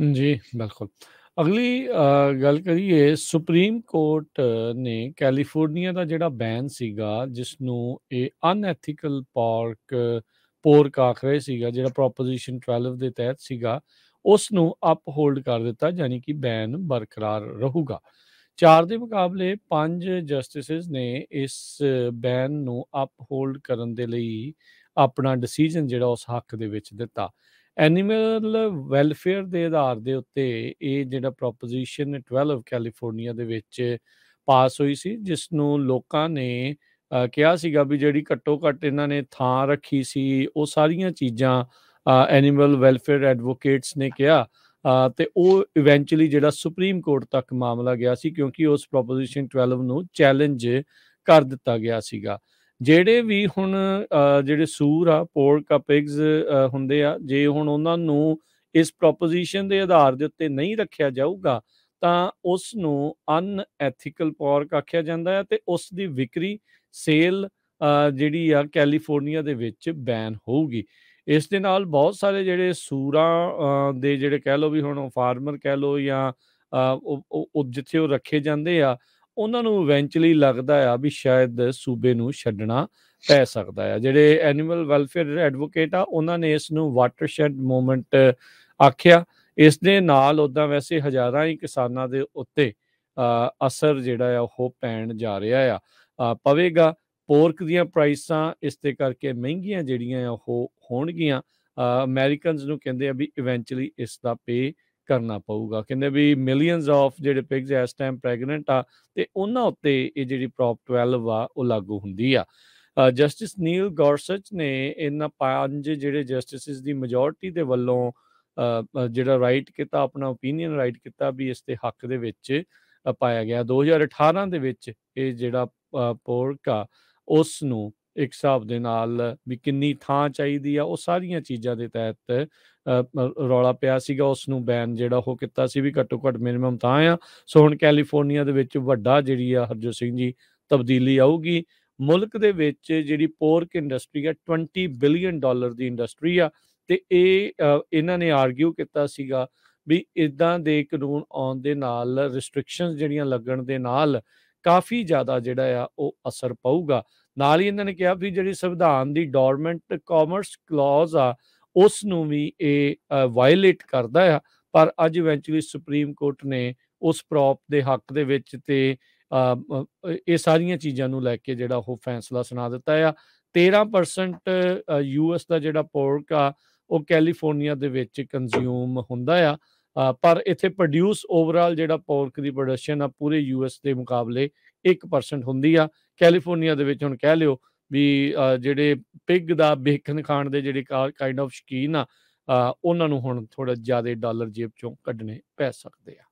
ਜੀ, ਬਿਲकुल। ਅਗਲੀ ਗੱਲ ਕਰੀਏ ਸੁਪਰੀਮ ਕੋਰਟ ਨੇ ਕੈਲੀਫੋਰਨੀਆ ਦਾ ਜਿਹੜਾ ਬੈਨ ਸੀਗਾ, ਜਿਸ ਨੂੰ ਇਹ ਅਨਐਥੀਕਲ ਪੋਰਕ ਆਖ ਰਹੇ ਸੀਗਾ, ਜਿਹੜਾ ਪ੍ਰੋਪੋਜੀਸ਼ਨ 12 ਦੇ ਤਹਿਤ ਸੀਗਾ, ਉਸ ਨੂੰ ਅਪਹੋਲਡ ਕਰ ਦਿੱਤਾ, ਯਾਨੀ ਕਿ ਬੈਨ ਬਰਕਰਾਰ ਰਹੂਗਾ। 4 ਦੇ ਮੁਕਾਬਲੇ 5 ਜਸਟਿਸਿਸ ਨੇ ਇਸ ਬੈਨ ਨੂੰ ਅਪਹੋਲਡ ਕਰਨ ਦੇ ਲਈ ਆਪਣਾ ਡਿਸੀਜਨ ਜਿਹੜਾ ਉਸ ਹੱਕ ਦੇ ਵਿੱਚ ਦਿੱਤਾ। ਐਨੀਮਲ ਵੈਲਫੇਅਰ ਦੇ ਆਧਾਰ ਦੇ ਉੱਤੇ ਇਹ ਜਿਹੜਾ ਪ੍ਰੋਪੋਜੀਸ਼ਨ 12 ਕੈਲੀਫੋਰਨੀਆ ਦੇ ਵਿੱਚ ਪਾਸ ਹੋਈ ਸੀ, ਜਿਸ ਨੂੰ ਲੋਕਾਂ ਨੇ ਕਿਹਾ ਸੀਗਾ ਵੀ ਜਿਹੜੀ ਘੱਟੋ ਘੱਟ ਇਹਨਾਂ ਨੇ ਥਾਂ ਰੱਖੀ ਸੀ, ਉਹ ਸਾਰੀਆਂ ਚੀਜ਼ਾਂ ਐਨੀਮਲ ਵੈਲਫੇਅਰ ਐਡਵੋਕੇਟਸ ਨੇ ਕਿਹਾ, ਤੇ ਉਹ ਇਵੈਂਚੁਅਲੀ ਜਿਹੜਾ ਸੁਪਰੀਮ ਕੋਰਟ ਤੱਕ ਮਾਮਲਾ ਗਿਆ ਸੀ, ਕਿਉਂਕਿ ਉਸ ਪ੍ਰੋਪੋਜੀਸ਼ਨ 12 ਨੂੰ ਚੈਲੰਜ ਕਰ ਦਿੱਤਾ ਗਿਆ ਸੀਗਾ। ਜਿਹੜੇ ਵੀ ਹੁਣ ਜਿਹੜੇ ਸੂਰ ਆ, ਪੋਰਕ ਆ, ਪਿਗਸ ਹੁੰਦੇ ਆ, ਜੇ ਹੁਣ ਉਹਨਾਂ ਨੂੰ ਇਸ ਪ੍ਰੋਪੋਜੀਸ਼ਨ ਦੇ ਆਧਾਰ ਦੇ ਉੱਤੇ ਨਹੀਂ ਰੱਖਿਆ ਜਾਊਗਾ, ਤਾਂ ਉਸ ਨੂੰ ਅਨਐਥੀਕਲ ਪੋਰਕ ਆਖਿਆ ਜਾਂਦਾ ਹੈ, ਤੇ ਉਸ ਦੀ ਵਿਕਰੀ, ਸੇਲ ਜਿਹੜੀ ਆ ਕੈਲੀਫੋਰਨੀਆ ਦੇ ਵਿੱਚ ਬੈਨ ਹੋਊਗੀ। ਇਸ ਦੇ ਨਾਲ ਬਹੁਤ ਸਾਰੇ ਜਿਹੜੇ ਸੂਰਾਂ ਦੇ ਜਿਹੜੇ ਕਹਿ ਲਓ ਵੀ ਹੁਣ ਫਾਰਮਰ ਕਹਿ ਲਓ, ਜਾਂ ਉਹ ਜਿੱਥੇ ਉਹ ਰੱਖੇ ਜਾਂਦੇ ਆ, ਉਹਨਾਂ ਨੂੰ ਇਵੈਂਚੁਅਲੀ ਲੱਗਦਾ ਆ ਵੀ ਸ਼ਾਇਦ ਸੂਬੇ ਨੂੰ ਛੱਡਣਾ ਪੈ ਸਕਦਾ ਆ। ਜਿਹੜੇ ਐਨੀਮਲ ਵੈਲਫੇਅਰ ਐਡਵੋਕੇਟ ਆ, ਉਹਨਾਂ ਨੇ ਇਸ ਨੂੰ ਵਾਟਰਸ਼ੈਡ ਮੂਵਮੈਂਟ ਆਖਿਆ। ਇਸ ਦੇ ਨਾਲ ਉੱਦਾਂ ਵੈਸੇ ਹਜ਼ਾਰਾਂ ਹੀ ਕਿਸਾਨਾਂ ਦੇ ਉੱਤੇ ਅਸਰ ਜਿਹੜਾ ਆ ਉਹ ਪੈਣ ਜਾ ਰਿਹਾ ਆ, ਪਵੇਗਾ। ਪੋਰਕ ਦੀਆਂ ਪ੍ਰਾਈਸਾਂ ਇਸ ਦੇ ਕਰਕੇ ਮਹਿੰਗੀਆਂ ਜਿਹੜੀਆਂ ਆ ਉਹ ਹੋਣਗੀਆਂ। ਅਮੈਰੀਕਨਸ ਨੂੰ ਕਹਿੰਦੇ ਆ ਵੀ ਇਵੈਂਚੁਅਲੀ ਇਸ ਦਾ ਪੇ ਕਰਨਾ ਪਊਗਾ। ਕਹਿੰਦੇ ਵੀ ਮਿਲੀਅਨਸ ਆਫ ਜਿਹੜੇ ਪਿਗਸ ਇਸ ਟਾਈਮ ਪ੍ਰੈਗਨੈਂਟ ਆ, ਤੇ ਉਹਨਾਂ ਉੱਤੇ ਇਹ ਜਿਹੜੀ ਪ੍ਰੋਪ 12 ਆ ਉਹ ਲਾਗੂ ਹੁੰਦੀ ਆ। ਜਸਟਿਸ ਨੀਲ ਗੌਰਸਚ ਨੇ ਇਹਨਾਂ 5 ਜਿਹੜੇ ਜਸਟਿਸਿਸ ਦੀ ਮੈਜੋਰਟੀ ਦੇ ਵੱਲੋਂ ਜਿਹੜਾ ਰਾਈਟ ਕੀਤਾ, ਆਪਣਾ ਓਪੀਨੀਅਨ ਰਾਈਟ ਕੀਤਾ ਵੀ ਇਸ ਦੇ ਹੱਕ ਦੇ ਵਿੱਚ ਪਾਇਆ ਗਿਆ। 2018 ਦੇ ਵਿੱਚ ਇਹ ਜਿਹੜਾ ਪੋਰਕ ਆ, ਉਸ ਨੂੰ ਇੱਕ ਹਿਸਾਬ ਦੇ ਨਾਲ ਵੀ ਕਿੰਨੀ ਥਾਂ ਚਾਹੀਦੀ ਆ, ਉਹ ਸਾਰੀਆਂ ਚੀਜ਼ਾਂ ਦੇ ਤਹਿਤ ਰੌਲਾ ਪਿਆ ਸੀਗਾ। ਉਸ ਨੂੰ ਬੈਨ ਜਿਹੜਾ ਉਹ ਕੀਤਾ ਸੀ ਵੀ ਘੱਟੋ ਘੱਟ ਮਿਨੀਮਮ ਥਾਂ ਆ। ਸੋ ਹੁਣ ਕੈਲੀਫੋਰਨੀਆ ਦੇ ਵਿੱਚ ਵੱਡਾ ਜਿਹੜੀ ਆ ਹਰਜੋਤ ਸਿੰਘ ਜੀ ਤਬਦੀਲੀ ਆਊਗੀ। ਮੁਲਕ ਦੇ ਵਿੱਚ ਜਿਹੜੀ ਪੋਰਕ ਇੰਡਸਟਰੀ ਆ, $20 ਬਿਲੀਅਨ ਦੀ ਇੰਡਸਟਰੀ ਆ, ਤੇ ਇਹਨਾਂ ਨੇ ਆਰਗਿਊ ਕੀਤਾ ਸੀਗਾ ਵੀ ਇੱਦਾਂ ਦੇ ਕਾਨੂੰਨ ਆਉਣ ਦੇ ਨਾਲ, ਰਿਸਟ੍ਰਿਕਸ਼ਨਸ ਜਿਹੜੀਆਂ ਲੱਗਣ ਦੇ ਨਾਲ ਕਾਫੀ ਜ਼ਿਆਦਾ ਜਿਹੜਾ ਆ ਉਹ ਅਸਰ ਪਊਗਾ। ਨਾਲ ਹੀ ਇਹਨਾਂ ਨੇ ਕਿਹਾ ਵੀ ਜਿਹੜੀ ਸੰਵਿਧਾਨ ਦੀ ਡੋਰਮੈਂਟ ਕਾਮਰਸ ਕਲੌਜ਼ ਆ, ਉਸ ਨੂੰ ਵੀ ਇਹ ਵਾਇਲੇਟ ਕਰਦਾ ਆ। ਪਰ ਅੱਜ ਇਵੈਂਚੁਅਲੀ ਸੁਪਰੀਮ ਕੋਰਟ ਨੇ ਉਸ ਪ੍ਰੋਪ ਦੇ ਹੱਕ ਦੇ ਵਿੱਚ ਤੇ ਇਹ ਸਾਰੀਆਂ ਚੀਜ਼ਾਂ ਨੂੰ ਲੈ ਕੇ ਜਿਹੜਾ ਉਹ ਫੈਸਲਾ ਸੁਣਾ ਦਿੱਤਾ ਆ। 13% US ਦਾ ਜਿਹੜਾ ਪੋਰਕ ਆ, ਉਹ ਕੈਲੀਫੋਰਨੀਆ ਦੇ ਵਿੱਚ ਕੰਜ਼ਿਊਮ ਹੁੰਦਾ ਆ, ਪਰ ਇੱਥੇ ਪ੍ਰੋਡਿਊਸ ਓਵਰਆਲ ਜਿਹੜਾ ਪੋਰਕ ਦੀ ਪ੍ਰੋਡਕਸ਼ਨ ਆ, ਪੂਰੇ US ਦੇ ਮੁਕਾਬਲੇ 1% ਹੁੰਦੀ ਆ। ਕੈਲੀਫੋਰਨੀਆ ਦੇ ਵਿੱਚ ਹੁਣ ਕਹਿ ਲਿਓ ਵੀ ਜਿਹੜੇ ਪਿਗ ਦਾ ਬੇਕਨ ਖਾਣ ਦੇ ਜਿਹੜੇ ਕਾਈਂਡ ਆਫ ਸ਼ੌਕੀਨ ਆ, ਉਹਨਾਂ ਨੂੰ ਹੁਣ ਥੋੜਾ ਜ਼ਿਆਦਾ ਡਾਲਰ ਜੇਬ ਚੋਂ ਕੱਢਣੇ ਪੈ ਸਕਦੇ ਆ।